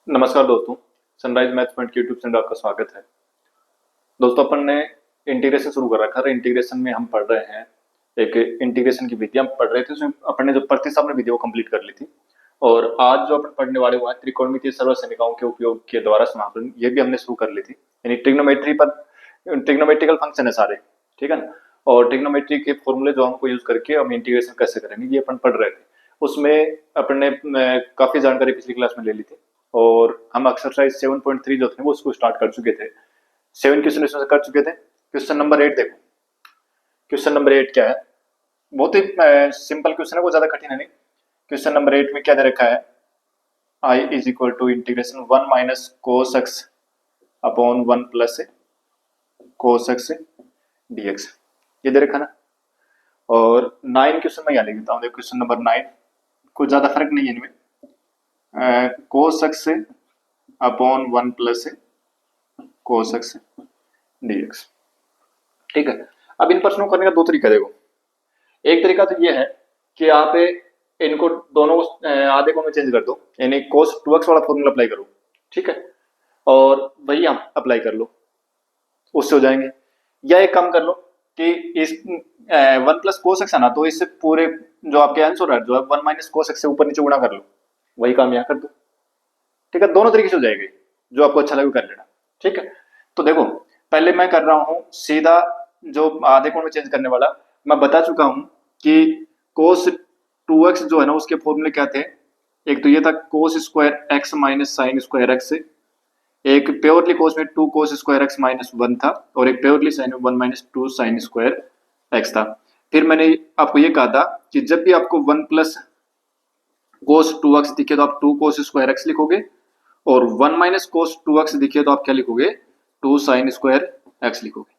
नमस्कार दोस्तों, sunrise maths point के यूट्यूब चैनल आपका स्वागत है। दोस्तों, अपन ने इंटीग्रेशन शुरू कर रखा है। इंटीग्रेशन में हम पढ़ रहे हैं, एक इंटीग्रेशन की विधि हम पढ़ रहे थे। उसमें अपन ने जो प्रतिस्थापन विधि वो कंप्लीट कर ली थी, और आज जो अपन पढ़ने वाले हुआ है त्रिकोणमितीय सर्वसैनिकाओं के उपयोग के द्वारा समाकलन, ये भी हमने शुरू कर ली थी। यानी ट्रिग्नोमेट्री पर ट्रिग्नोमेट्रिकल फंक्शन है सारे, ठीक है ना। और ट्रिग्नोमेट्री के फॉर्मूले जो हमको यूज करके हम इंटीग्रेशन कैसे करेंगे ये अपन पढ़ रहे थे। उसमें अपन ने काफी जानकारी पिछली क्लास में ले ली थी, और हम एक्सरसाइज 7.3 जो थे वो उसको स्टार्ट कर चुके थे। 7 क्वेश्चन इसमें से कर चुके थे। क्वेश्चन नंबर 8 देखो। क्वेश्चन नंबर 8 क्या है? बहुत ही सिंपल क्वेश्चन है, वो ज्यादा कठिन है नहीं। क्वेश्चन नंबर 8 में क्या दे रखा है? I is equal to integration 1 minus cos x upon 1 plus cos x dx, ये दे रखा ना। और 9 क्वेश्चन में यहाँ लिख देता हूँ। देखो क्वेश्चन नंबर 9, कुछ ज्यादा फर्क नहीं है इनमें। कोस x upon 1 plus cos x dx, ठीक है। अब इन प्रश्नों को करने का दो तरीका देखो। एक तरीका तो ये है कि आप इनको दोनों आधे को में चेंज कर दो, यानी cos 2x वाला फॉर्मूला अप्लाई करो, ठीक है, और वही आप अप्लाई कर लो, उससे हो जाएंगे। या एक काम कर लो कि इस 1 प्लस कोस एक्स है ना, तो इससे पूरे जो आपके आंसर है जो है 1 माइनस कोस एक्स से ऊपर नीचे गुणा कर लो, वही काम यहाँ कर दो, ठीक है। दोनों तरीके से हो जाएगी, जो आपको अच्छा लगे कर लेना, ठीक है। तो देखो, पहले मैं कर रहा हूं सीधा जो आधे कोण में चेंज करने वाला। मैं बता चुका हूं कि कोस 2x जो है ना, उसके फॉर्मूले क्या थे। एक तो ये था कोस square x minus sign square x, एक प्योरली कोस में 2 कोस स्क्वायर एक्स माइनस 1 था, और एक प्योरली साइन में 1 माइनस 2 साइन स्क्वायर एक्स था। फिर मैंने आपको ये कहा था कि जब भी आपको 1 प्लस कोस 2x दिखे तो आप 2 कोस स्क्वायर एक्स लिखोगे, और 1 माइनस कोस 2x दिखे तो आप क्या लिखोगे? 2 साइन स्क्वायर एक्स लिखोगे,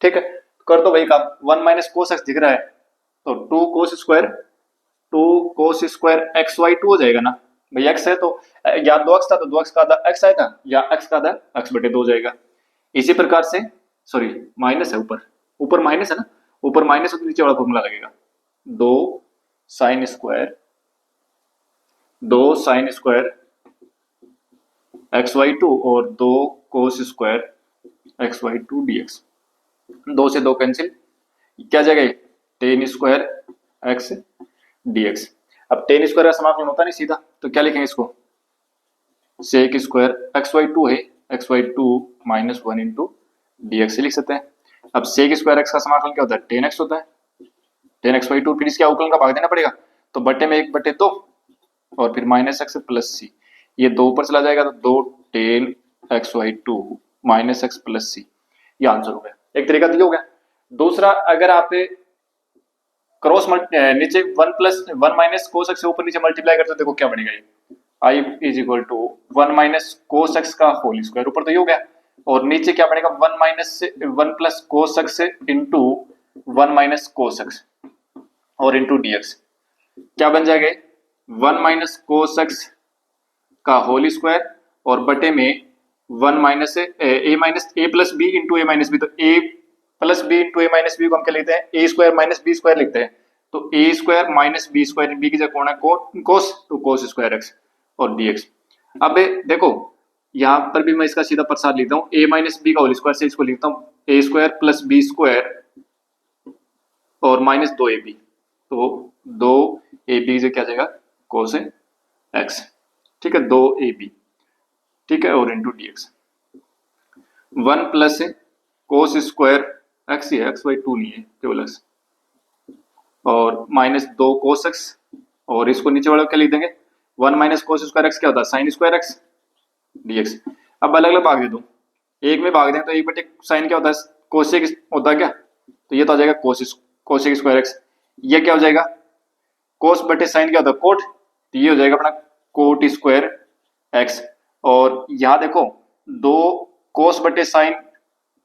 ठीक है। कर दो वही काम। 1 माइनस कोस एक्स दिख रहा है तो 2 कोस स्क्वायर एक्स वाई 2 हो जाएगा ना भाई। एक्स है तो या 2x था तो 2x का आधा एक्स आएगा, या x का आधा x बटे 2 हो जाएगा। इसी प्रकार से, सॉरी माइनस है, ऊपर ऊपर माइनस है ना, ऊपर माइनस हो तो नीचे वाला फॉर्मूला लगेगा। 2 साइन स्क्वायर एक्स वाई 2 और 2 cos square x y 2 dx। 2 से 2 कैंसिल, क्या जाएगा? Tan square x dx। अब टेन स्क्वायर का समाकलन होता नहीं सीधा, तो क्या लिखेंगे इसको? सेक स्क्वायर एक्स वाई 2 है, x y 2 minus 1 into dx से लिख सकते हैं। अब सेक स्क्वायर एक्स का समाकलन क्या होता है? टेन एक्स होता है, टेन एक्स वाई 2। फिर इसके अवकलन का भाग देना पड़ेगा, तो बटे में 1 बटे 2, और फिर माइनस एक्स प्लस सी। ये 2 ऊपर चला जाएगा तो 2 tan x y 2 minus x plus C, ये आंसर हो गया। एक तरीका तो ये हो गया। दूसरा, अगर आप क्रॉस नीचे 1 प्लस 1 माइनस कोस एक्स से ऊपर नीचे मल्टीप्लाई करते हो, देखो क्या बनेगा। ये I is equal to 1 minus cos x का होल स्क्वायर, ऊपर तो ये हो गया, और नीचे क्या बनेगा? 1 plus cos x into 1 minus cos x और इंटू dx। क्या बन जाएगा? 1 माइनस कोस एक्स का होल स्क्वायर और बटे में 1 minus a minus a plus b into a minus b. तो a plus b into a minus b को हम क्या लिखते हैं? A square minus b square लिखते हैं। तो a square minus b square, b की जगह कौन है? कोस, तो कोस स्क्वायर एक्स और dx। अब देखो, यहां पर भी मैं इसका सीधा प्रसाद लिखता हूँ। ए माइनस बी का होल स्क्वायर से इसको लिखता हूँ ए स्क्वायर प्लस बी स्क्वायर और माइनस 2ab। तो 2ab से क्या जाएगा? कोस एक्स, ठीक है, 2ab, ठीक है, और into dx। 1 plus cos square x ही है, एक्स वाई 2 नहीं है, केवल एक्स, और माइनस 2 कोस एक्स, और इसको नीचे वाला क्या लिख देंगे? 1 माइनस कोस स्क्वायर एक्स क्या होता है? Sign square x dx। अब अलग अलग भाग दे दो, एक में भाग दें तो एक बटे साइन क्या होता है? कोसेक होता है क्या? तो ये तो आ जाएगा कोसेक स्क्वायर एक्स। ये क्या हो जाएगा? कोस बटे साइन क्या होता है? कोट, तो ये हो जाएगा अपना कोट स्क्वायर एक्स। और यहां देखो, 2 कोस बटे साइन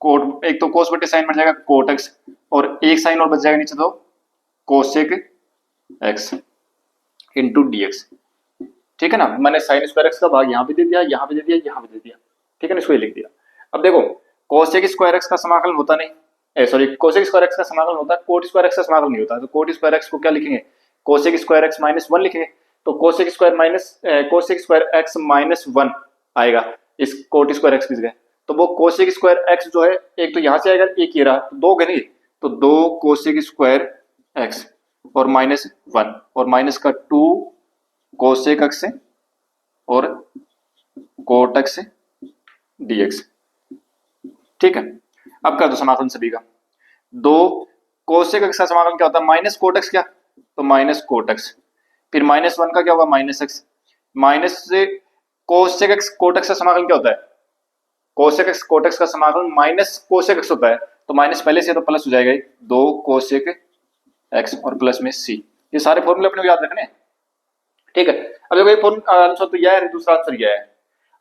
कोट, एक तो कोस बटे साइन बन जाएगा कोट एक्स, और एक साइन और बच जाएगा नीचे, तो कोसेक एक्स इंटू dx, ठीक है ना। मैंने साइन स्क्वायर एक्स का भाग यहाँ पे दे दिया, यहाँ पे दे दिया, यहाँ पे दे दिया, ठीक है ना, इसको ये लिख दिया। अब देखो, कोसेक स्क्वायर एक्स का समाकलन होता नहीं, सॉरी, कोसेक स्क्वायर एक्स का समाकलन होता है, कोट स्क्वायर एक्स का समाकलन नहीं होता। तो कोट स्क्वायर एक्स को क्या लिखेंगे? कोसेक स्क्वायर एक्स माइनस 1 लिखेंगे। तो cosec square minus cosec square x minus 1 आएगा इस कोट स्क्वायर एक्स की जगह। तो वो कोसेक स्क्वायर एक्स जो है एक तो यहां से आएगा, एक ये रहा, तो दो गए, तो 2 कोसेक स्क्वायर एक्स और माइनस 1 और माइनस का 2 कोसेक एक्स और कोट एक्स डीएक्स। ठीक है, अब कर दो समाकलन सभी का। 2 कोसेक एक्स का समाकलन क्या होता है, माइनस कोट एक्स, क्या तो माइनस कोट एक्स, फिर माइनस 1 का क्या होगा माइनस एक्स, माइनस से कोसेक एक्स कोट एक्स का समाकलन क्या होता है, कोसेक एक्स कोट एक्स का समाकलन माइनस कोसेक एक्स होता है, तो माइनस पहले से तो प्लस हो जाएगा 2 कोसेक एक्स और प्लस में सी। ये सारे फॉर्मूले अपने को याद रखने हैं। ठीक है, अब देखो एक आंसर तो यह है, दूसरा आंसर यह है,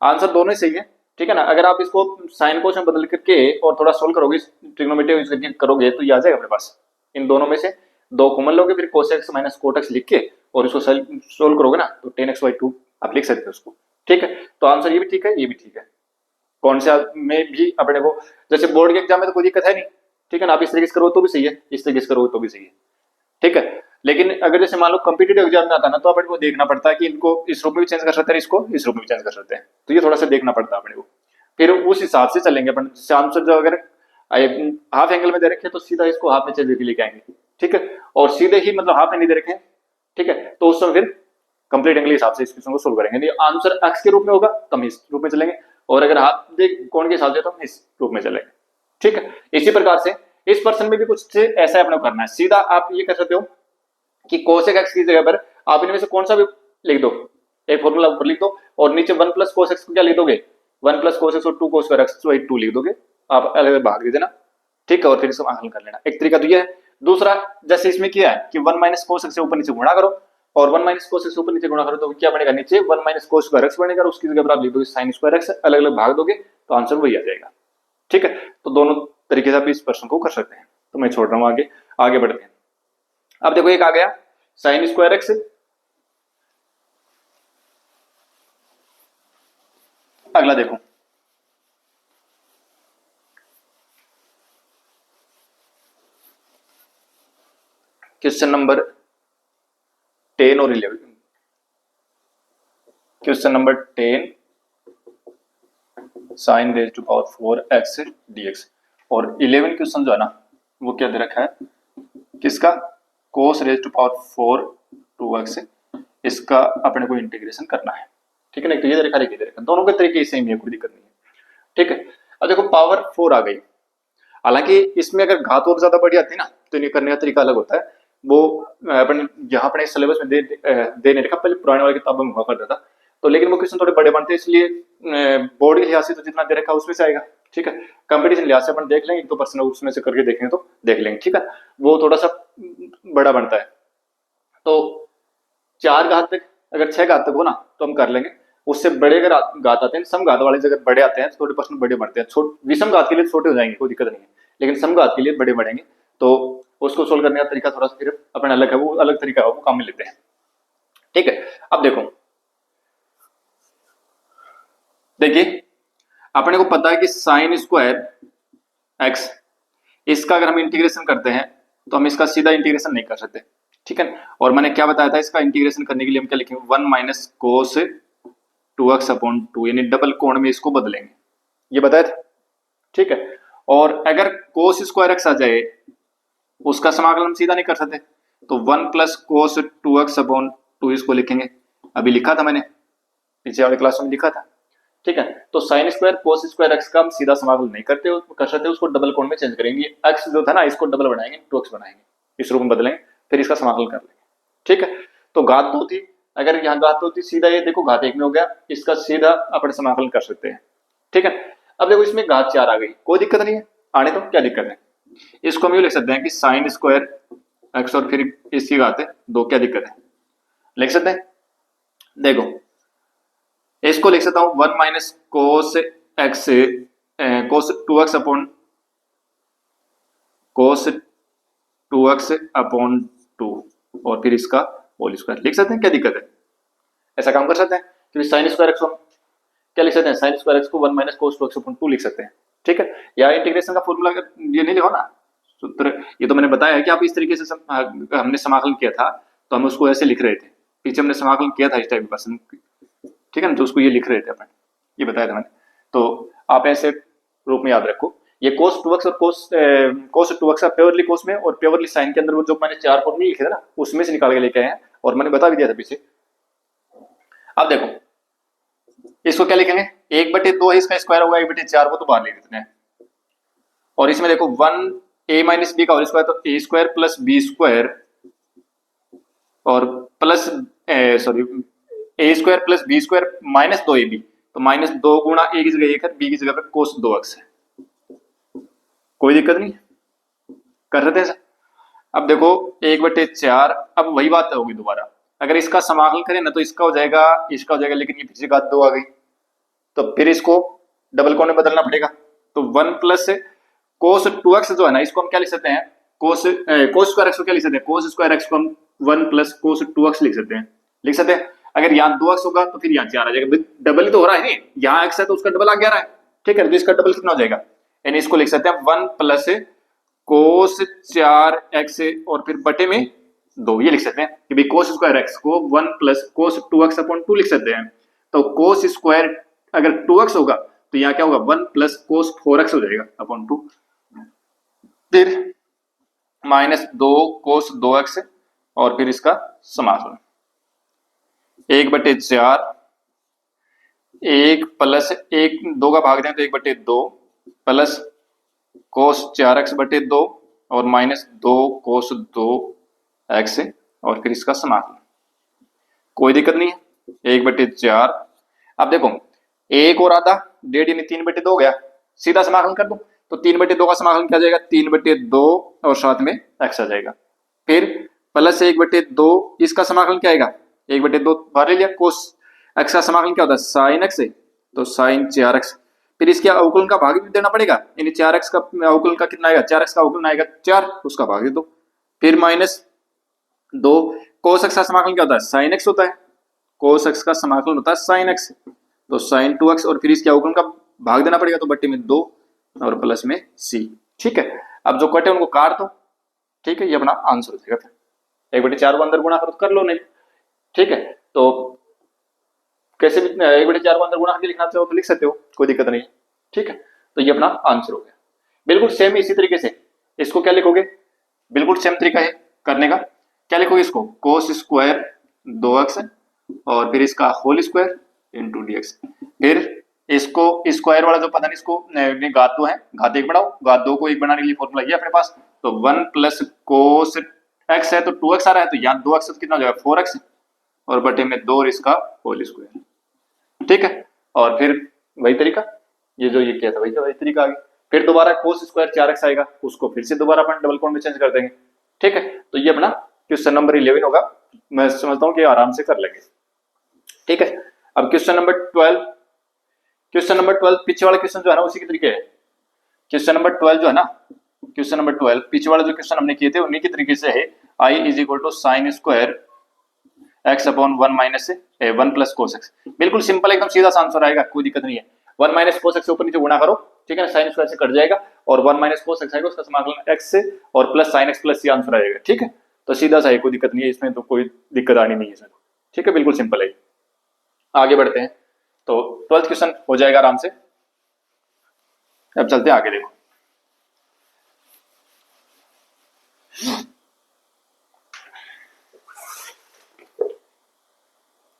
आंसर दोनों ही सही है। ठीक है ना, अगर आप इसको साइन कोस में बदल करके और थोड़ा सोल्व करोगे, ट्रिग्नोमेट्री यूज करके करोगे तो ये आ जाएगा अपने पास। इन दोनों में से 2 कॉमन लोगे, फिर कोस एक्स माइनस कोट एक्स लिख के और इसको सोल्व करोगे ना, तो 10x/2 आप लिख सकते हो उसको। ठीक है, तो आंसर ये भी ठीक है, ये भी ठीक है। कौन से में भी अपने को, जैसे बोर्ड के एग्जाम में तो कोई दिक्कत है नहीं। ठीक है ना, आप इस तरीके से करो तो भी सही है, इस तरीके से करो तो भी सही है। ठीक है, लेकिन अगर जैसे मान लो कॉम्पिटिटिव एग्जाम में आता है ना, तो अपने को देखना पड़ता है कि इनको इस रूप में भी चेंज कर सकते हैं, इसको इस रूप में भी चेंज कर सकते हैं, तो ये थोड़ा सा देखना पड़ता है अपने को, फिर उस हिसाब से चलेंगे अपन। आंसर जो अगर हाफ एंगल में दे रखे तो सीधा इसको हाफ में चेंज करके लेके आएंगे। ठीक है, और सीधे ही मतलब हाफ में नहीं दे रखे, ठीक है, तो उस समय फिर कंप्लीट एंगल के हिसाब से इस क्वेश्चन को सोल्व करेंगे। नहीं आंसर एक्स के रूप में होगा तो हम इस रूप में चलेंगे, और अगर हाफ कोण के हिसाब से तो हम इस रूप में चलेंगे। ठीक है, इसी प्रकार से इस पर्सन में भी कुछ ऐसा अपने को करना है। सीधा आप ये कर सकते हो कि कोसेक एक्स की जगह पर आप इनमें से कौन सा भी लिख दो, एक फॉर्मूला ऊपर लिख दो और नीचे 1 प्लस कोस एक्स को क्या लिख दोगे, 1 प्लस कोस एक्स और 2 कोस स्क्वायर एक्स, तो 2 लिख दोगे, आप अलग अलग भाग दे देना। ठीक है, और फिर इसको हल कर लेना। एक तरीका तो ये है। दूसरा, जैसे इसमें किया है कि 1 माइनस कोस एक्स से ऊपर नीचे गुणा करो, और 1 माइनस कोस एक्स से ऊपर नीचे गुणा करो तो क्या बनेगा, नीचे 1 माइनस कोस स्क्वायर एक्स बनेगा, और उसकी जगह पर आप लिख दोगे साइन स्क्वायर एक्स, अलग अलग भाग दोगे तो आंसर वही आ जाएगा। ठीक है, तो दोनों तरीके से आप इस प्रश्न को कर सकते हैं। तो मैं छोड़ रहा हूं, आगे आगे बढ़ते हैं। अब देखो एक आ गया साइन स्क्वायर एक्स, अगला देखो क्वेश्चन नंबर 10 और 11। Question number 10 sine raise to power 4 x dx, और 11 क्वेश्चन जो है ना वो क्या दे रखा है, किसका, कोस रेज टू पावर 4 2x, इसका अपने को इंटीग्रेशन करना है। ठीक है ना, तो ये दे रखा, दोनों के तरीके सेम है, कोई दिक्कत नहीं है। ठीक है, अब देखो पावर 4 आ गई, हालांकि इसमें अगर घात और ज्यादा बड़ी आती है ना तो इन्हें करने का तरीका अलग होता है। वो अपन यहाँ अपने सिलेबस में दे नहीं रखा, पहले पुराने वाली किताबों में हुआ करता था, तो लेकिन वो क्वेश्चन थोड़े बड़े बनते हैं, इसलिए बोर्ड के लिहाज से तो जितना दे रखा उसमें से आएगा। ठीक है, कंपटीशन लिहाज से अपन देख लेंगे, 1-2% उसमें से करके देखेंगे तो देख लेंगे। ठीक है, वो थोड़ा सा बड़ा बनता है, तो 4 घात तक, अगर 6 घात तक हो ना तो हम कर लेंगे। उससे बड़े अगर घात आते हैं, सम घात वाले जगह बड़े आते हैं, थोड़े % बड़े बढ़ते हैं, विषम घात के लिए छोटे हो जाएंगे, कोई दिक्कत नहीं है, लेकिन सम घात के लिए बड़े बढ़ेंगे, तो उसको सोल्व करने का तरीका थोड़ा सा फिर अपना अलग है, वो अलग तरीका है, वो काम में लेते हैं। ठीक है, अब देखिए अपने को पता है कि साइन स्क्वायर एक्स, इसका अगर हम इंटीग्रेशन करते हैं तो हम इसका सीधा इंटीग्रेशन नहीं कर सकते। ठीक है, और मैंने क्या बताया था, इसका इंटीग्रेशन करने के लिए हम क्या लिखेंगे, 1 माइनस कोस 2x/2, यानी डबल कोण में इसको बदलेंगे, ये बताया था। ठीक है, और अगर कोस स्क्वायर एक्स आ जाए उसका समाकलन हम सीधा नहीं कर सकते, तो 1 प्लस कोस 2x/2 इसको लिखेंगे, अभी लिखा था मैंने, पीछे वाले क्लास में लिखा था। ठीक है, तो साइन स्क्वायर कोस स्क्वायर एक्स का हम सीधा समाकलन नहीं करते, कर सकते, उसको डबल कोण में चेंज करेंगे, एक्स जो था ना इसको डबल बनाएंगे, 2x बनाएंगे, इस रूप में बदलेंगे, फिर इसका समाकलन कर लेंगे। ठीक है, तो घात 2 थी, अगर यहाँ घात 2 थी, सीधा ये देखो घात 1 में हो गया, इसका सीधा अपन समाकलन कर सकते हैं। ठीक है, अब देखो इसमें घात 4 आ गई, कोई दिक्कत नहीं है, आने तो क्या दिक्कत है, इसको हम ये लिख सकते हैं कि साइन स्क्वायर एक्स और फिर इसकी घात 2, क्या दिक्कत है, लिख सकते हैं। देखो इसको लिख सकता हूं 1 माइनस कोस एक्स, कोस 2x/2 और फिर इसका होल स्क्वायर लिख सकते हैं, क्या दिक्कत है, ऐसा काम कर सकते हैं। क्योंकि साइन स्क्वायर एक्स क्या लिख सकते हैं, साइन स्क्वायर एक्स को 1 माइनस कोस 2x/2 लिख सकते हैं। ठीक है, या इंटीग्रेशन का फॉर्मूला ये नहीं लिखो ना सूत्र, ये तो मैंने बताया है कि आप इस तरीके से हमने समाकलन किया था तो हम उसको ऐसे लिख रहे थे। पीछे हमने समाकलन किया था इस टाइप का क्वेश्चन, ठीक है ना, तो उसको ये लिख रहे थे अपन, ये बताया था मैंने। तो आप ऐसे रूप में याद रखो, ये cos 2x और cos 2x प्योरली cos में और प्योरली साइन के अंदर वो जो मैंने 4 फॉर्मूले लिखे थे ना उसमें से निकाल के लेके आए हैं और मैंने बता भी दिया था पीछे। अब देखो इसको क्या लिखेंगे, 1/2 है, इसका स्क्वायर होगा 1/4, वो तो बाहर ले लेते हैं। और इसमें देखो 1a माइनस बी का होल स्क्वायर, तो a square plus b square और plus sorry a square plus b square minus 2ab, तो माइनस 2 गुणा a की जगह 1 है, b की जगह पे cos 2x है। कोई दिक्कत नहीं, कर रहे थे। अब देखो 1/4, अब वही बात होगी दोबारा, अगर इसका समाकलन करें ना तो इसका हो जाएगा, इसका हो जाएगा, लेकिन ये फिर से घात 2 आ गई, तो फिर इसको डबल कोण में बदलना पड़ेगा। तो 1 प्लस cos 2x जो है ना, इसको हम क्या लिख सकते हैं, cos स्क्वायर x को क्या लिख सकते हैं, cos स्क्वायर x को हम 1 प्लस cos 2x लिख सकते हैं। अगर यहाँ 2x होगा तो फिर यहाँ 4 आ जाएगा, डबल ही तो हो रहा है नहीं, यहाँ x है तो उसका डबल आ गया रहा है, ठीक है, तो इसका डबल कितना हो जाएगा, यानी इसको लिख सकते हैं 1 प्लस cos 4x और फिर बटे में 2, ये लिख सकते हैं कि भाई cos स्क्वायर x को 1 प्लस cos 2x अपॉन 2 लिख सकते हैं। तो cos स्क्वायर अगर 2x होगा तो यहाँ क्या होगा, 1 प्लस cos 4x हो जाएगा अपॉन 2, फिर माइनस 2 cos 2x और फिर इसका समाकलन 1/4, 1 प्लस 1 2 का भाग दें तो 1/2 प्लस cos 4x/2 और माइनस 2 cos 2x और फिर इसका समाकलन। कोई दिक्कत नहीं है, 1/4। अब देखो 1 और आधा 1.5 यानी 3/2 हो गया, सीधा समाकलन कर दो, तो 3/2 का समाकलन क्या जाएगा, 3/2 और साथ में x आ जाएगा, फिर प्लस 1/2 इसका समाकलन क्या आएगा, 1/2 बाहर ले लिया, cos x का समाकलन क्या होता है sin x, तो sin 4x, फिर इसके अवकलन का भाग भी देना पड़ेगा, यानी 4x का अवकलन का कितना आएगा, 4x का अवकलन आएगा 4, उसका भाग दे दो, फिर माइनस 2 cos x का समाकलन क्या होता है, sin x होता है, cos x का समाकलन होता है sin x, तो sin 2x और फिर इसके अवकलन का भाग देना पड़ेगा, तो बट्टे में 2 और प्लस में c, ठीक है। अब जो कटे उनको काट दो, ठीक है, ये अपना आंसर हो जाएगा। 1/4 को अंदर गुणा करो तो कर लो, नहीं ठीक है, तो कैसे भी 1/4 को अंदर गुणा करके लिखना चाहो तो लिख सकते हो, कोई दिक्कत नहीं, ठीक है। तो ये अपना आंसर हो गया। बिल्कुल सेम इसी तरीके से इसको क्या लिखोगे, बिल्कुल सेम तरीका है करने का, क्या लिखोगे इसको, cos स्क्वायर 2x और फिर इसका होल स्क्वायर इंटू dx, फिर इसको स्क्वायर वाला जो पता नहीं, इसको घात 2 है, घात 1 बढ़ाओ, घात 2 को 1 बनाने के लिए फॉर्मूला ये अपने पास, तो 1 प्लस cos x है तो 2x आ रहा है, तो यहाँ 2x तो कितना हो जाएगा 4x और बटे में 2 और इसका होल स्क्वायर, ठीक है। और फिर वही तरीका, ये जो ये किया था वही तरीका आ गया, फिर दोबारा cos स्क्वायर 4x आएगा, उसको फिर से दोबारा अपन डबल कोण में चेंज कर देंगे, ठीक है। तो ये अपना क्वेश्चन नंबर 11 होगा, मैं समझता हूँ कि आराम से कर लेंगे, ठीक है। अब क्वेश्चन नंबर 12, क्वेश्चन नंबर 12 पीछे वाला क्वेश्चन जो है ना उसी के तरीके है, क्वेश्चन नंबर 12 जो है ना, क्वेश्चन नंबर 12 पीछे वाला जो क्वेश्चन हमने किए थे उन्हीं के तरीके से है, i is equal to sine square x upon 1 minus 1 plus cos x, बिल्कुल सिंपल एकदम सीधा सा आंसर आएगा, कोई दिक्कत नहीं है। 1 माइनस cos x से ऊपर नीचे गुणा करो, ठीक है ना, साइन स्क्वायर से कट जाएगा और 1 माइनस cos x आएगा, उसका समाकलन x से और प्लस sin x प्लस ये आंसर आएगा, ठीक है। तो सीधा सा है, कोई दिक्कत नहीं है इसमें, तो कोई दिक्कत आनी नहीं है इसमें, ठीक है, बिल्कुल सिंपल है। आगे बढ़ते हैं, तो 12th क्वेश्चन हो जाएगा आराम से। अब चलते हैं आगे, देखो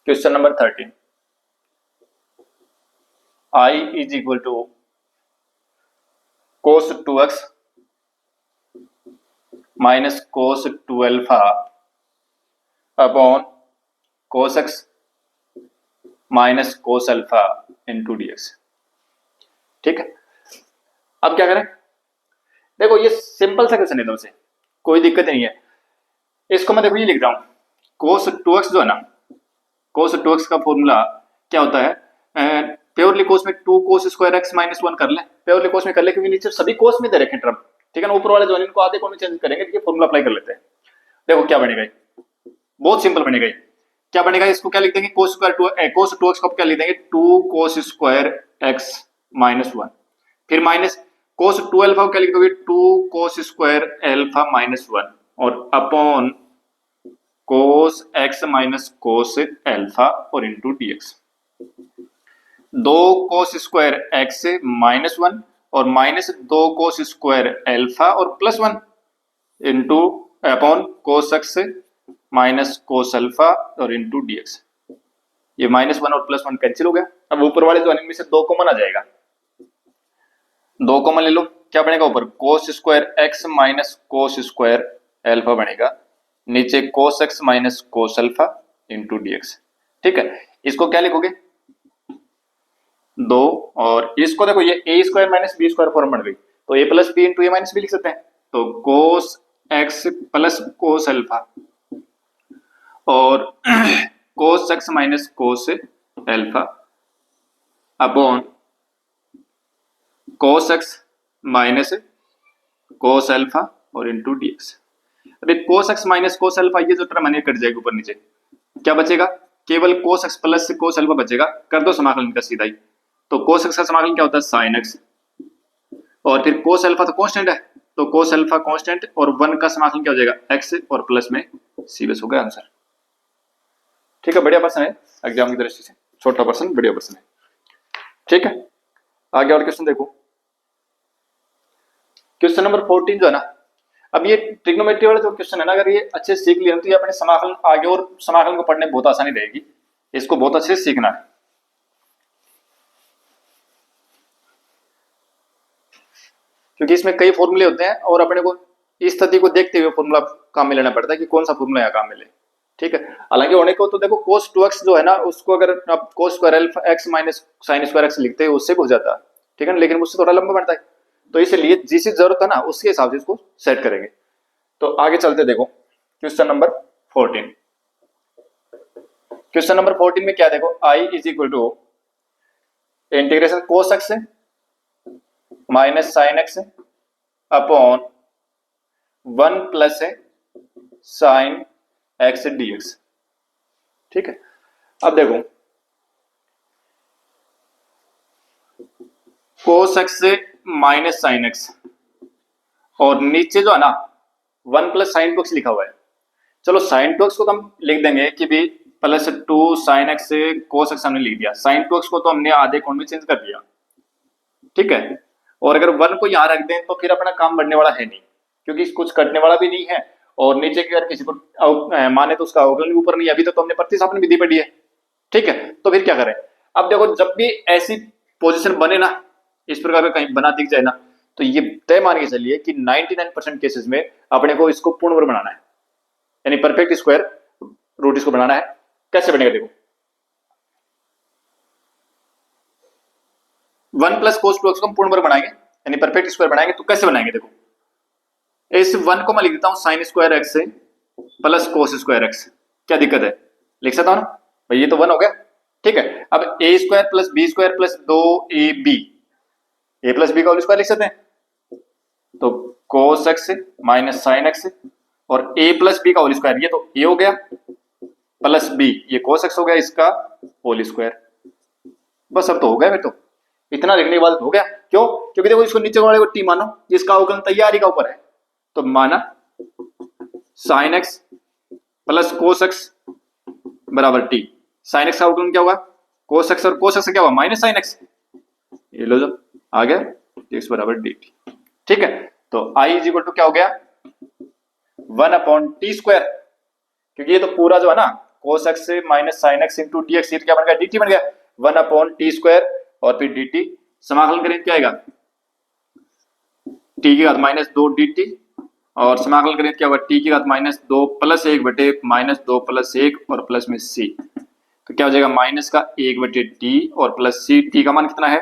question number 13, i is equal to cos 2x minus cos 2 alpha upon cos x minus cos alpha into dx, ठीक है। अब क्या करें, देखो ये सिंपल सा क्वेश्चन एकदम से, कोई दिक्कत नहीं है। इसको मैं देखो ये लिख रहा हूं, cos 2x जो है ना, cos 2x का फॉर्मूला क्या होता है, प्योरली cos में 2 cos स्क्वायर x माइनस 1 कर ले, प्योरली cos में कर ले, क्योंकि नीचे सभी cos में दे रखे टर्म, ठीक है ना, ऊपर वाले जो है इनको आधे कोण में चेंज करेंगे, ये फॉर्मूला अप्लाई कर लेते हैं। देखो क्या बनेगा, बहुत सिंपल बनेगा, क्या बनेगा, इसको क्या लिख देंगे, cos 2x को क्या लिख देंगे, 2 cos स्क्वायर x माइनस 1, फिर माइनस cos 2 अल्फा को क्या लिख दोगे, 2 cos स्क्वायर अल्फा माइनस 1 और upon cos x minus cos alpha और इंटू डी एक्स। दो कोस स्क्वायर एक्स माइनस वन और माइनस दो कोस स्क्वायर एल्फा और plus one into upon cos x minus cos alpha और इंटू डी एक्स। ये minus one और plus one cancel हो गया। अब ऊपर वाले जो इनमें से दो कॉमन आ जाएगा, दो कॉमन ले लो, क्या बनेगा ऊपर कोस square x minus cos square alpha बनेगा, नीचे कोस x minus cos alpha into d x. ठीक है, इसको क्या लिखोगे दो, और इसको देखो ये a square minus b square form बन गई, तो a plus b into a minus b लिख सकते हैं। तो cos x plus cos alpha और cos x minus cos alpha upon cos x minus cos alpha और इंटू डी एक्स। अभी cos x minus cos alpha ये जो term है कट जाएगी ऊपर नीचे, क्या बचेगा केवल कोस एक्स प्लस कोस अल्फा बचेगा। कर दो समाकलन का सीधा ही, तो कोस एक्स का समाकलन क्या होता है साइन एक्स, और फिर कोस अल्फा तो कांस्टेंट है, तो कोस अल्फा कांस्टेंट और वन का समाकलन क्या हो जाएगा एक्स और प्लस में सी, बस हो गया आंसर। ठीक है, बढ़िया प्रश्न है एग्जाम की दृष्टि से, छोटा प्रश्न बढ़िया प्रश्न है। ठीक है, आगे और क्वेश्चन देखो, क्वेश्चन नंबर 14 जो है ना, अब ये ट्रिग्नोमेट्री वाला जो क्वेश्चन है ना, अगर ये अच्छे से सीख लिया तो ये अपने समाकलन आगे और समाकलन को पढ़ने में बहुत आसानी रहेगी, इसको बहुत अच्छे से सीखना है। क्योंकि इसमें कई फॉर्मूले होते हैं और अपने को इस स्थिति को देखते हुए फॉर्मूला काम में लेना पड़ता है कि कौन सा फॉर्मूला यहाँ काम में ले। ठीक है, हालांकि होने को तो देखो cos 2x जो है ना, उसको अगर आप cos square alpha x minus sin square x लिखते हैं उससे भी हो जाता है, ठीक है ना, लेकिन उससे थोड़ा लंबा बनता है, तो इसलिए जिसकी जरूरत है ना उसके हिसाब से इसको सेट करेंगे। तो आगे चलते देखो क्वेश्चन नंबर 14। क्वेश्चन नंबर 14 में क्या देखो, i is equal to integration cos x minus sin x upon 1 plus sine x dx। ठीक है, अब देखो cos x से माइनस साइन एक्स और नीचे जो है ना 1 प्लस साइन 2x लिखा हुआ है। चलो साइन 2x को तो हम लिख देंगे कि भी प्लस 2 साइन एक्स से cos x हमने लिख दिया, साइन 2x को तो हमने आधे कोण में चेंज कर दिया। ठीक है, और अगर 1 को यहां रख दें तो फिर अपना काम बढ़ने वाला है नहीं, क्योंकि कुछ कटने वाला भी नहीं है, और नीचे की अगर किसी को माने तो उसका अवकलन भी ऊपर नहीं, अभी तो हमने प्रतिस्थापन विधि पढ़ी है। ठीक है, तो फिर क्या करें, अब देखो जब भी ऐसी पोजीशन बने ना, इस प्रकार का कहीं बना दिख जाए ना, तो ये तय मान के चलिए कि 99% केसेस में अपने को इसको पूर्ण वर्ग बनाना है, यानी परफेक्ट स्क्वायर रूट इसको बनाना है। कैसे बनेगा देखो, 1 प्लस कोस 2x को हम पूर्ण वर्ग बनाएंगे यानी परफेक्ट स्क्वायर बनाएंगे, तो कैसे बनाएंगे देखो, इस 1 को मैं लिख देता हूं साइन स्क्वायर एक्स से प्लस कोस स्क्वायर एक्स, क्या दिक्कत है, लिख सकता हूं ना भाई, ये तो 1 हो गया। ठीक है, अब a square plus b square plus 2ab, a plus b का होल स्क्वायर लिख सकते हैं, तो cos x minus sine x और ए प्लस बी का होल स्क्वायर, ये तो ए हो गया प्लस बी, ये कोस एक्स हो गया इसका होल स्क्वायर। बस अब तो हो गया, फिर तो इतना लिखने के बाद हो गया। क्यों, क्योंकि देखो इसको नीचे वाले को टी मानो, जिसका अवकलन तैयारी का ऊपर है, तो माना sign x plus cos x बराबर टी, साइन एक्स का अवकलन क्या होगा कोस एक्स, और कोस एक्स क्या होगा माइनस साइन एक्स, ये लो जो आ गया एक्स बराबर डी टी। ठीक है, तो आई इज इक्वल टू क्या हो गया 1 अपॉन टी स्क्वायर, क्योंकि ये तो पूरा जो है ना कोस एक्स से minus sine x into d x, ये क्या बन गया डी टी बन गया, 1 अपॉन टी स्क्वायर और फिर डी टी, समाकलन करें क्या आएगा टी की घात माइनस 2 डी टी, और समाकलन करें क्या होगा टी की घात माइनस 2 प्लस 1 बटे माइनस 2 प्लस 1 और प्लस में सी, तो क्या हो जाएगा माइनस का 1 बटे टी और प्लस सी, टी का मान कितना है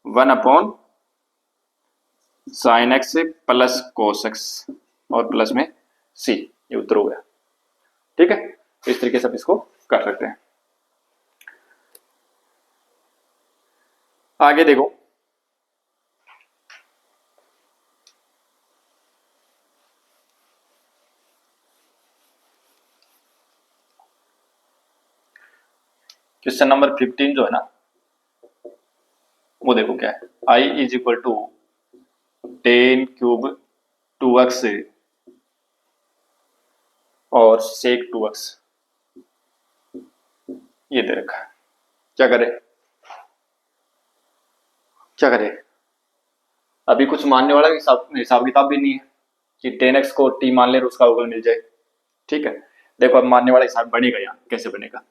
1 upon sine x plus cos x और प्लस में सी, ये उत्तर हो गया। ठीक है, इस तरीके से आप इसको कर सकते हैं। आगे देखो क्वेश्चन नंबर 15 जो है ना, वो देखो क्या है, i is equal to 10 cube 2x और सेक 2x ये दे रखा है। क्या करे अभी कुछ मानने वाला हिसाब किताब भी नहीं है कि 10x को t मान ले और उसका अवकलन मिल जाए। ठीक है, देखो अब मानने वाला हिसाब बनेगा। यहाँ कैसे बनेगा,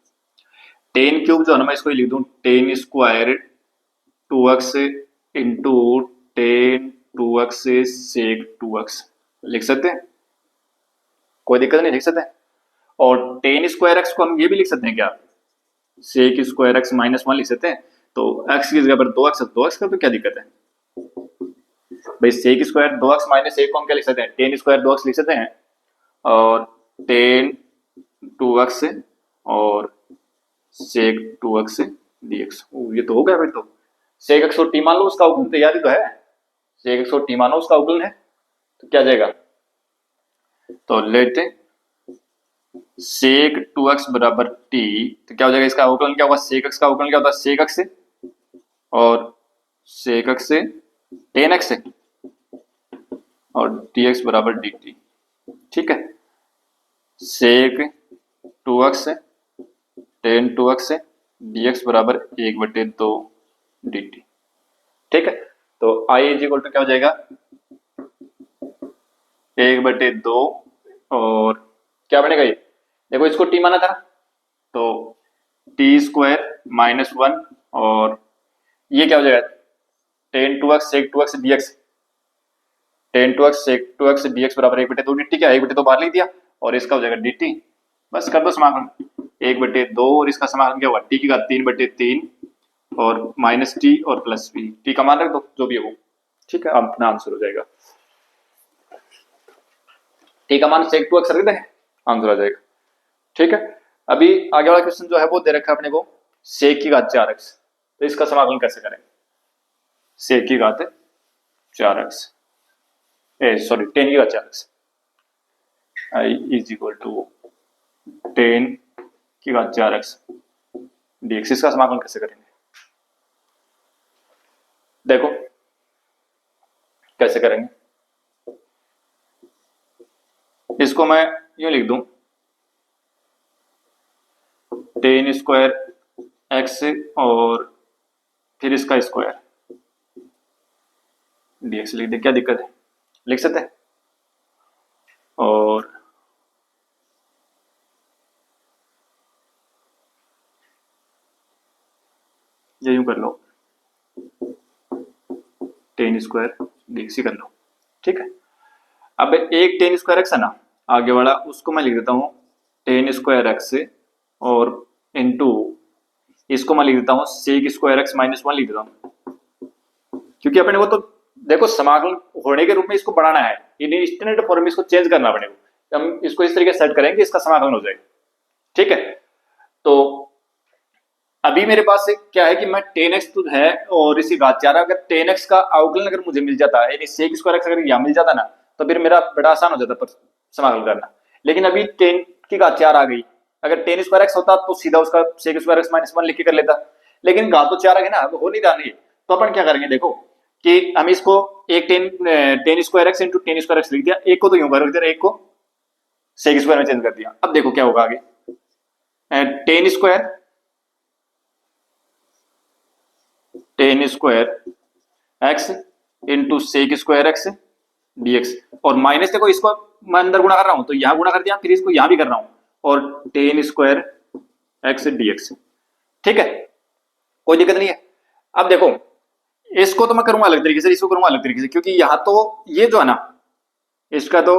10 क्यूब जो है ना, मैं इसको लिख दूं 10 स्क्वायर 2x इंटू 10 2x सेक 2x लिख सकते हैं, कोई दिक्कत नहीं, लिख सकते हैं। और 10 स्क्वायर एक्स को हम ये भी लिख सकते हैं क्या, सेक स्क्वायर एक्स माइनस 1 लिख सकते हैं। तो x की जगह पर 2x का तो क्या दिक्कत है भाई, सेक स्क्वायर 2x माइनस 1 को हम क्या लिख सकते हैं, 10 स्क्वायर 2x लिख सकते हैं। और 10 2x और सेक 2x dx, ये तो हो गया फिर। तो सेक x और t मान लो, उसका अवकलन तैयारी तो है, सेक x और t मानो उसका अवकलन है, तो क्या जाएगा, तो लेट सेक 2x बराबर t, तो क्या हो जाएगा, इसका अवकलन क्या होगा, सेक x का अवकलन क्या होता है, सेक x से, और सेक x से 10x से, और dx बराबर dt। ठीक है, सेक 2x से 10 2x से dx बराबर 1/2 dt। ठीक है, तो i इज इक्वल टू क्या हो जाएगा, 1/2, और क्या बनेगा ये, देखो इसको t माना था, तो t स्क्वायर माइनस 1, और ये क्या हो जाएगा 10 2x सेक 2x dx, 10 2x सेक 2x dx बराबर 1/2 dt। क्या 1/2 बाहर लिख दिया, और इसका हो जाएगा dt, बस कर दो समाकलन 1/2, और इसका समाकलन क्या होगा, t की घात 3/3 और माइनस टी और प्लस v, टी का मान रख दो जो भी हो। ठीक है, अपना आंसर हो जाएगा, टी का मान सेक 2x रख दें, आंसर आ जाएगा। ठीक है, अभी आगे वाला क्वेश्चन जो है वो दे रखा है अपने को सेक की घात 4x, तो इसका समाकलन कैसे करेंगे, सेक की घात 4x सॉरी 10 की घात 4x i is equal to 10 की घात 4x dx, इसका समाकलन कैसे करेंगे, देखो कैसे करेंगे, इसको मैं यूं लिख दूं 10 स्क्वायर x और फिर इसका स्क्वायर dx लिख दे, क्या दिक्कत है, लिख सकते हैं। और ये यूं कर लो 10 स्क्वायर dx ही कर लो। ठीक है, अब एक 10 स्क्वायर एक्स है ना आगे वाला, उसको मैं लिख देता हूँ 10 स्क्वायर एक्स, और इनटू इसको मैं लिख देता हूँ सेक स्क्वायर एक्स माइनस 1 लिख देता हूँ, क्योंकि अपने को तो देखो समाकलन होने के रूप में इसको बढ़ाना है, इंस्टेंट फॉर्म में इसको चेंज करना अपने को, हम इसको इस तरीके से सेट करेंगे इसका समाकलन हो जाएगा। ठीक है, तो अभी मेरे पास क्या है कि मैं 10x तो है और इसी घात 4, अगर 10x का अवकलन अगर मुझे मिल जाता है, यानी सेक स्क्वायर एक्स अगर यहाँ मिल जाता ना, तो फिर मेरा बड़ा आसान हो जाता पर समाकलन करना। लेकिन अभी 10 की घात 4 आ गई, अगर 10 स्क्वायर एक्स होता तो सीधा उसका सेक स्क्वायर एक्स माइनस 1 लिख के कर लेता, लेकिन घात तो 4 आ गई ना, अब हो नहीं रहा नहीं। तो अपन क्या करेंगे, देखो कि हम इसको एक 10 square x into 10 square x लिख दिया, एक को तो यूं कर दिया, एक को सेक स्क्वायर में चेंज कर दिया। अब देखो क्या होगा आगे, 10 square 10 square x into sec square x dx, और माइनस देखो इसको मैं अंदर गुणा कर रहा हूं तो यहां गुणा कर दिया, फिर इसको यहां भी कर रहा हूं, और 10 स्क्वायर एक्स dx। ठीक है, कोई दिक्कत नहीं है। अब देखो इसको तो मैं करूंगा अलग तरीके से, इसको करूंगा अलग तरीके से, क्योंकि यहां तो ये जो है ना इसका तो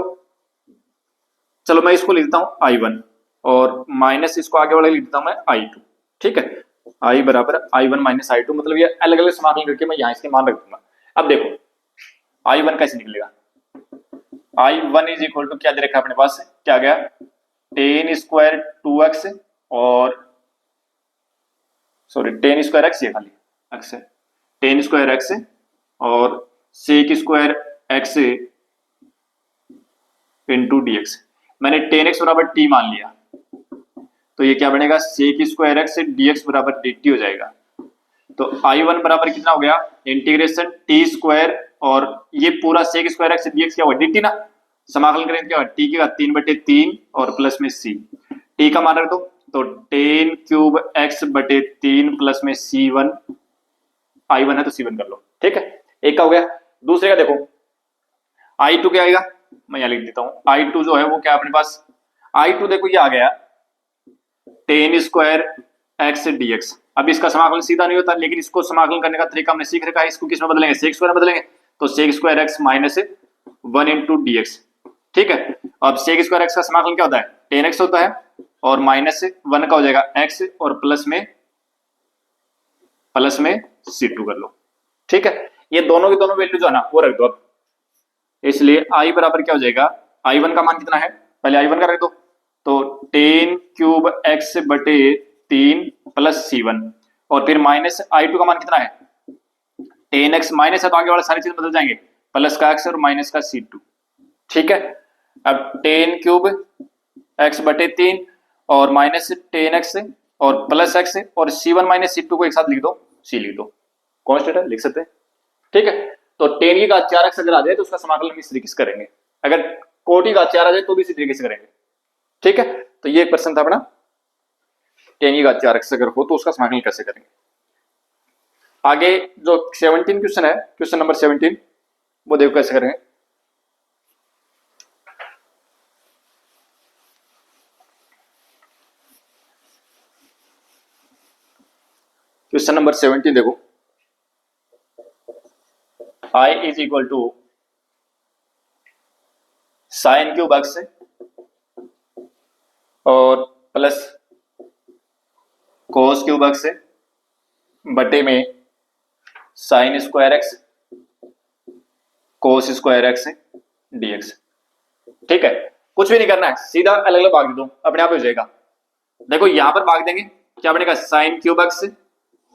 चलो मैं इसको लिख देता हूं i1, और माइनस इसको आगे वाला लिख देता हूं मैं i2। ठीक है, i बराबर i1 माइनस i2, मतलब ये अलग अलग समाकलन करके मैं यहां इसके मान रख दूंगा। अब देखो i1 कैसे निकलेगा, i1 इज इक्वल टू क्या दे रखा है अपने पास, क्या गया 10 स्क्वायर 2x और सॉरी 10 स्क्वायर एक्स, ये खाली एक्स है 10 स्क्वायर एक्स और sec square x into dx। मैंने 10x बराबर t मान लिया, तो ये क्या बनेगा सेक स्क्वायर एक्स dx बराबर dt हो जाएगा। तो i1 बराबर कितना हो गया, इंटीग्रेशन t स्क्वायर और ये पूरा सेक स्क्वायर एक्स dx क्या हुआ dt ना, समाकलन करेंगे क्या टी का 3/3 और प्लस में सी, टी का मान रख दो तो टेन क्यूब एक्स बटे 3 प्लस में C1, I1 है तो C1 कर लो, ठीक है। एक का हो गया। दूसरे का देखो I2 क्या आएगा, मैं यहां लिख देता हूं। I2 जो है वो क्या अपने पास, I2 देखो ये आ गया टेन स्क्वायर एक्स डीएक्स। अब इसका समाकलन सीधा नहीं होता, लेकिन इसको समाकलन करने का तरीका हमने सीख रखा है। इसको किस में बदलेंगे, सेक स्क्वायर में बदलेंगे, तो sec square x minus 1 into dx, ठीक है। अब सेक स्क्वायर एक्स का समाकलन क्या होता है, टेन एक्स होता है और माइनस 1 का हो जाएगा एक्स और प्लस में C2 कर लो, ठीक है। ये दोनों की दोनों वैल्यू जो है ना वो रख दो अब। इसलिए I बराबर क्या हो जाएगा, I1 का मान कितना है, पहले I1 का रख दो तो टेन क्यूब एक्स बटे 3 प्लस C1 और फिर माइनस I2 का मान कितना है, टेन एक्स माइनस है तो आगे वाला सारी चीज बदल जाएंगे, प्लस का एक्स और माइनस का C2, ठीक है। अब टेन क्यूब एक्स बटे 3 और माइनस टेन एक्स और प्लस एक्स और C1 माइनस C2 को एक साथ लिख दो, C लिख दो, कॉन्स्टेंट है लिख सकते हैं, ठीक है। तो टेन की घात 4x अगर आ जाए तो उसका समाकलन इस तरीके से करेंगे, अगर कोटि घात 4 आ जाए तो भी इसी तरीके से करेंगे, ठीक है। तो ये एक प्रश्न था अपना, टेन की घात 4x अगर हो तो उसका समाकलन कैसे करेंगे। आगे जो 17 क्वेश्चन है, क्वेश्चन नंबर 17, वो देखो कैसे करेंगे। क्वेश्चन नंबर 17 देखो, I is equal to sine cube x और प्लस कोस क्यूब एक्स बटे में sine square x cos square x dx, ठीक है। कुछ भी नहीं करना है, सीधा अलग अलग भाग दो, अपने आप हो जाएगा। देखो यहां पर भाग देंगे, क्या बनेगा, साइन क्यूब एक्स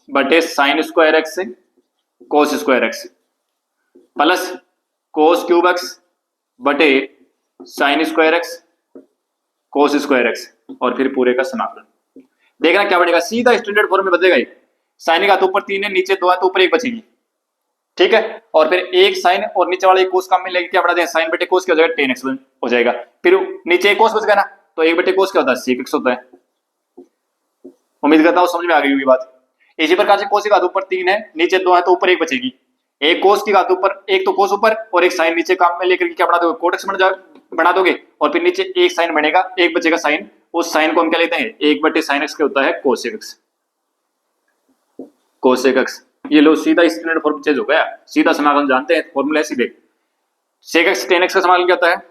बटे sine square x cos square x plus cos cube x बटे sine square x cos square x और फिर पूरे का समाकलन। देखना क्या बनेगा, सीधा स्टैंडर्ड फॉर्म में बदलेगा ये। साइन का तो ऊपर 3 है, नीचे 2 है तो ऊपर 1 बचेगी, ठीक है। और फिर एक साइन और नीचे वाले कोस का मिलेगा, क्या बढ़ा दें, साइन बटे कोस क्या हो जाएगा, टेन एक्स हो जाएगा। फिर नीचे एक कोस बच गया ना, तो 1 बटे कोस क्या होता है, सेक एक्स होता है। उम्मीद करता हूं समझ में आ गई होगी बात। इसी प्रकार से कोस की घात ऊपर 3 है, नीचे 2 है तो ऊपर 1 बचेगी। एक कोस की घात ऊपर, एक तो कोस ऊपर और एक साइन नीचे काम में लेकर क्या बना दोगे, कोट एक्स बना दोगे और फिर नीचे एक साइन बनेगा, एक बचेगा साइन, उस साइन को हम क्या लेते हैं, 1 बटे साइन एक्स क्या होता है, कोसेक एक्स, कोसेक एक्स। ये लो सीधा स्टैंडर्ड फॉर्म चेंज हो गया, सीधा समाकलन जानते हैं, फॉर्मूला है सीधे। सेक एक्स टेन एक्स का समाकलन क्या होता है,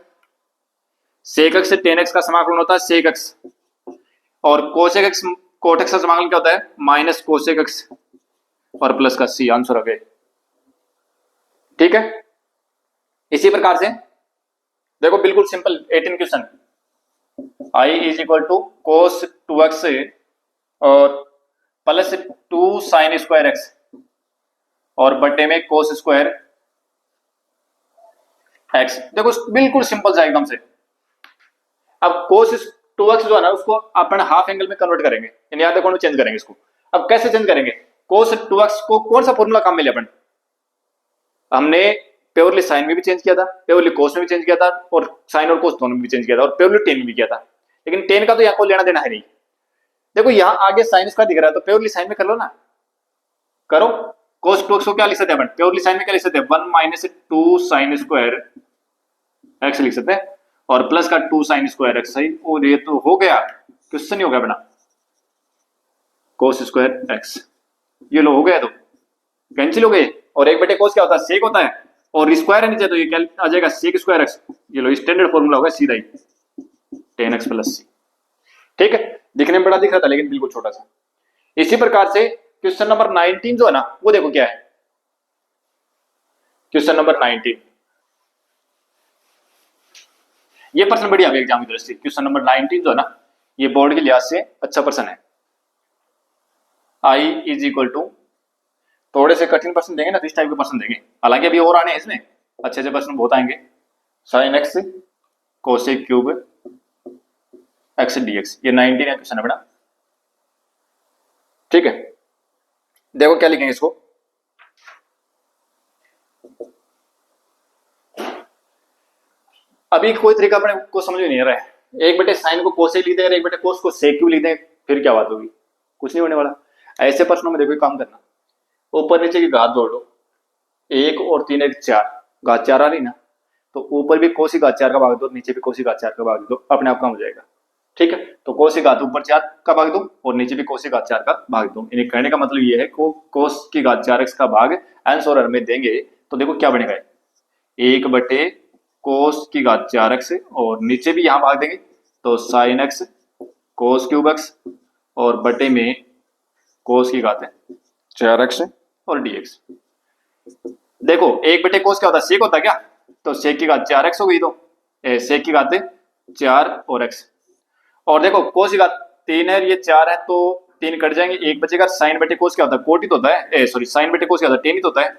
सेक एक्स से टेन एक्स का समाकलन होता है सेक एक्स और कोसेक एक्स कोट एक्स का समाकलन क्या होता है, माइनस कोसेक एक्स और प्लस का सी, आंसर आ गए, ठीक है। इसी प्रकार से देखो बिल्कुल simple 18 question, I is equal to cos 2x और प्लस 2 साइन स्क्वायर एक्स और बटे में कोस स्क्वायर एक्स। देखो बिल्कुल सिंपल सा एकदम से। अब कोस 2x जो है ना उसको अपन हाफ एंगल में कन्वर्ट करेंगे, यानी आधे कोण में चेंज करेंगे इसको। अब कैसे चेंज करेंगे, कोस 2x को कौन सा फॉर्मूला काम में लिया अपन, हमने प्योरली साइन में भी चेंज किया था, प्योरली कोस में भी चेंज किया था और साइन और कोस दोनों में भी चेंज किया था और प्योरली टेन में भी किया था, लेकिन टेन का तो यहाँ को लेना देना है नहीं। देखो यहाँ आगे साइन इसका दिख रहा है तो प्योरली साइन में कर लो ना, करो। कोस 2x को क्या लिख सकते हैं अपन, प्योरली साइन में क्या लिख सकते हैं, 1 माइनस 2 साइन स्क्वायर एक्स लिख सकते हैं और प्लस का 2 साइन स्क्वायर एक्स, सही। और ये तो हो गया, क्वेश्चन ही हो गया अपना, कोस स्क्वायर एक्स। ये लो हो गया, तो कैंसिल हो गए और 1 बटे कोस क्या होता है, सेक होता है और स्क्वायर है नीचे तो ये क्या आ जाएगा, सेक स्क्वायर एक्स। ये लो स्टैंडर्ड फॉर्मूला होगा सीधा ही, टेन एक्स प्लस सी, ठीक है। दिखने में बड़ा दिख रहा था लेकिन बिल्कुल छोटा सा। इसी प्रकार से क्वेश्चन नंबर 19 जो है ना वो देखो क्या है, क्वेश्चन नंबर 19, ये प्रश्न बढ़िया है एग्जाम की दृष्टि। क्वेश्चन नंबर 19 जो है ना ये बोर्ड के लिहाज से अच्छा प्रश्न है। I इज इक्वल टू, थोड़े से कठिन प्रश्न देंगे ना तो इस टाइप के प्रश्न देंगे, हालांकि अभी और आने हैं इसमें, अच्छे अच्छे प्रश्न बहुत आएंगे। Sine x cosec cube x dx, ये 19 है क्वेश्चन अपना, ठीक है। देखो क्या लिखेंगे इसको, अभी कोई तरीका अपने को समझ में नहीं आ रहा है, एक बटे साइन को कोस लिख दें, एक बटे कोस को सेक क्यों लिख दें, फिर क्या बात होगी, कुछ नहीं होने वाला। ऐसे प्रश्नों में देखो काम करना, ऊपर नीचे की घात जोड़ लो, 1 और 3 1 4, घात 4 आ रही ना, तो ऊपर भी कोस की घात 4 का भाग दो, नीचे भी कोस की घात 4 का भाग दो, अपने आप काम हो जाएगा। ठीक है, तो कोस की घात ऊपर 4 का भाग दो और नीचे भी कोस की घात 4 का भाग दो। यानी कहने का मतलब ये है को कोस की घात 4x का भाग आंसर और में देंगे तो देखो क्या बनेगा, 1 बटे कोस की घात 4x और नीचे भी यहां भाग देंगे तो साइन एक्स कोस क्यूब एक्स और बटे में कोस की घात है 4x और dx। देखो 1 बटे कोस क्या होता है, सेक होता है क्या, तो सेक की घात 4x हो गई, तो सेक की घात 4 और x, और देखो कोस की घात 3 है, ये 4 है तो 3 कट जाएंगे, 1 बचेगा। साइन बटे कोस क्या होता है, कोट ही तो होता है, सॉरी साइन बटे कोस क्या होता है, टेन ही तो होता है,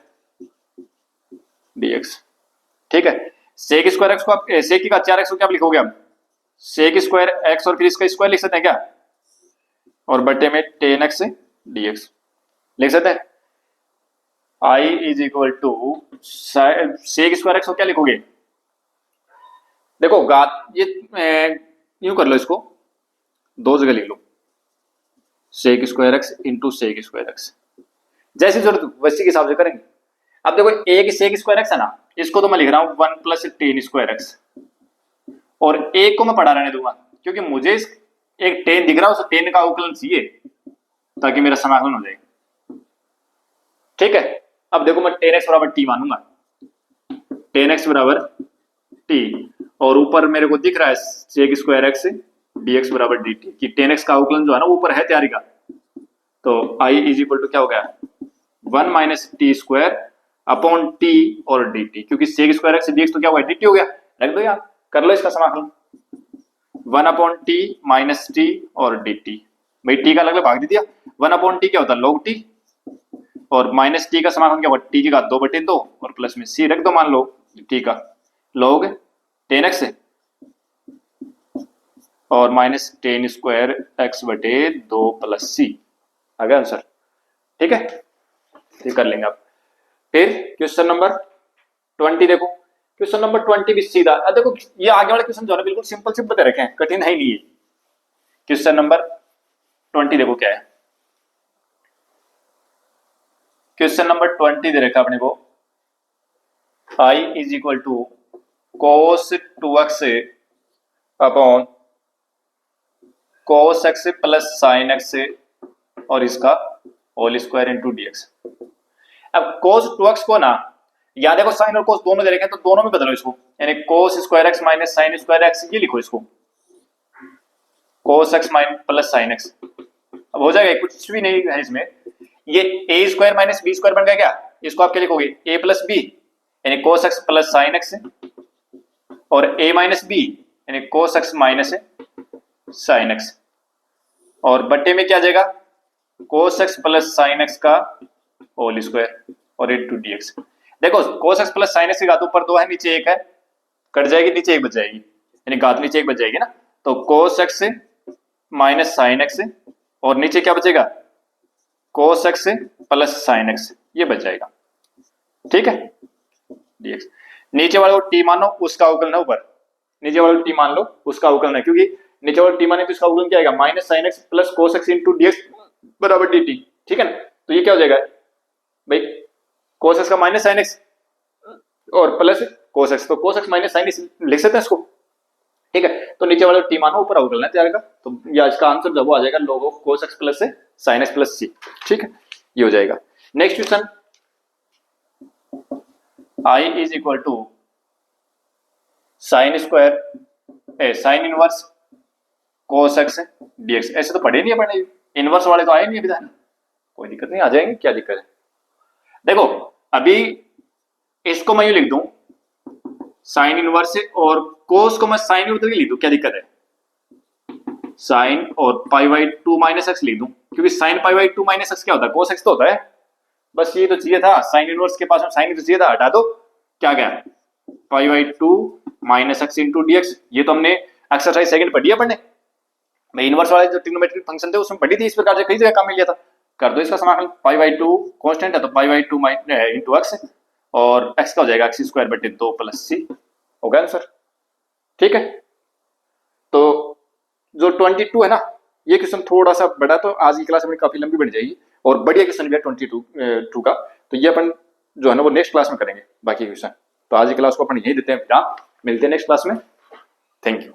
dx। ठीक है, सेक स्क्वायर एक्स को आप सेक की घात 4x को क्या लिखोगे आप, सेक स्क्वायर एक्स और फिर इसका स्क्वायर लिख सकते हैं क्या, और बटे में टेन एक्स dx लिख सकते हैं। I is equal to sec square x को क्या लिखोगे, देखो घात ये यूं कर लो, इसको दो जगह लिख लो, sec square x into sec square x, जैसी जरूरत वैसे के हिसाब से करेंगे। अब देखो एक सेक स्क्वायर एक्स है ना, इसको तो मैं लिख रहा हूं 1 प्लस टेन स्क्वायर एक्स, और एक को मैं पढ़ा रहने दूंगा क्योंकि मुझे एक टेन दिख रहा है, उस टेन का अवकलन चाहिए ताकि मेरा समाकलन हो जाए। ठीक है, अब देखो मैं टेन एक्स बराबर टी मानूंगा, टेन एक्स बराबर टी, और ऊपर मेरे को दिख रहा है सेक स्क्वायर एक्स dx बराबर dt कि टेन एक्स का अवकलन जो है ना ऊपर है तैयारी का, तो I इज इक्वल टू क्या हो गया 1 minus T square upon T और dt, क्योंकि सेक स्क्वायर एक्स dx तो क्या हुआ dt हो गया, रख दो यार, कर लो इसका समाकलन 1 अपॉन टी माइनस टी और dt, भाई टी का अलग भाग दे दिया, 1 अपॉन टी क्या होता है log टी, और माइनस टी का समाकलन क्या हुआ टी की घात 2 बटे 2 और प्लस में सी रख दो, मान लो टी का log टेन एक्स और माइनस टेन स्क्वायर एक्स बटे 2 प्लस सी, आ गया आंसर। ठीक है, ये कर लेंगे आप। फिर क्वेश्चन नंबर 20 देखो, क्वेश्चन नंबर 20 भी सीधा, अब देखो ये आगे वाले क्वेश्चन जो है बिल्कुल सिंपल सिंपल दे रखे हैं, कठिन है नहीं। क्वेश्चन नंबर 20 देखो क्या है, क्वेश्चन नंबर 20 दे रखा अपने को, I is equal to cos 2x upon cos x plus sine x और इसका होल स्क्वायर इंटू डीएक्स। अब कोस 2x को ना, या देखो साइन और कोस दोनों दे रखे हैं तो दोनों में बदलो इसको, यानी कोस square x minus sign square x, ये लिखो इसको कोस x minus plus sine x. अब हो जाएगा, कुछ भी नहीं है इसमें, ये a square minus b square बन गया क्या, इसको आप क्या लिखोगे ए प्लस बी, यानी कोस एक्स प्लस साइन एक्स, और ए माइनस बी यानी कोस एक्स माइनस साइन एक्स, और बट्टे में क्या आ जाएगा कोस एक्स प्लस साइन एक्स का होल स्क्वायर और इंटू डीएक्स। देखो कोस एक्स प्लस साइन एक्स की घात ऊपर 2 है, नीचे 1 है, कट जाएगी, नीचे 1 बच जाएगी, यानी घात नीचे 1 बच जाएगी ना, तो cos x minus sine x और नीचे क्या बचेगा कोस एक्स प्लस साइन एक्स, ये बच जाएगा। ठीक है, डीएक्स नीचे वाले को टी मानो उसका अवकलन है ऊपर, नीचे वाले को टी मान लो उसका अवकलन है, क्योंकि नीचे वाले टी माने तो इसका अवकलन क्या आएगा minus sine x plus cos x into dx बराबर dt। ठीक है ना, तो ये क्या हो जाएगा भाई कोस एक्स का माइनस साइन एक्स और प्लस कोस एक्स, तो cos x minus sine x लिख सकते हैं इसको। ठीक है, तो नीचे वाला टी मानो ऊपर अवकलन है तैयार का, तो या इसका आंसर जब वो आ जाएगा log of cos x plus sine x plus C. ठीक है, ये हो जाएगा। Next question, I is equal to sine square sine inverse cos x d x, ऐसे तो पढ़े नहीं है, पढ़े इनवर्स वाले तो आए नहीं अभी तक, कोई दिक्कत नहीं, आ जाएंगे, क्या दिक्कत है। देखो अभी इसको मैं यूं लिख दूं साइन इनवर्स और कोस को मैं साइन उधर लिख दूं, क्या दिक्कत है, साइन और पाई बाई 2 माइनस एक्स लिख दूं, क्योंकि sine pi by 2 minus x क्या होता है कोस एक्स तो होता है, बस ये तो चाहिए था, साइन इनवर्स के पास में साइन तो चाहिए था, हटा दो, क्या गया pi by 2 minus x into dx. ये तो हमने एक्सरसाइज सेकंड पढ़ी है पढ़ने में, इनवर्स वाले जो ट्रिग्नोमेट्रिक फंक्शन थे उसमें पढ़ी थी, इस प्रकार से कई जगह काम मिल गया था। कर दो इसका समाकलन, पाई बाई 2 कांस्टेंट है तो पाई बाई 2 इंटू एक्स और एक्स का हो जाएगा एक्स स्क्वायर बटे 2 प्लस सी, हो गया आंसर। ठीक है, तो जो 22 है ना, ये क्वेश्चन थोड़ा सा बड़ा, तो आज की क्लास में काफी लंबी बढ़ जाएगी, और बढ़िया क्वेश्चन भी है 22 का, तो ये अपन जो है ना वो नेक्स्ट क्लास में करेंगे बाकी क्वेश्चन। तो आज की क्लास को अपन यही देते हैं, मिलते हैं नेक्स्ट क्लास में। Thank you.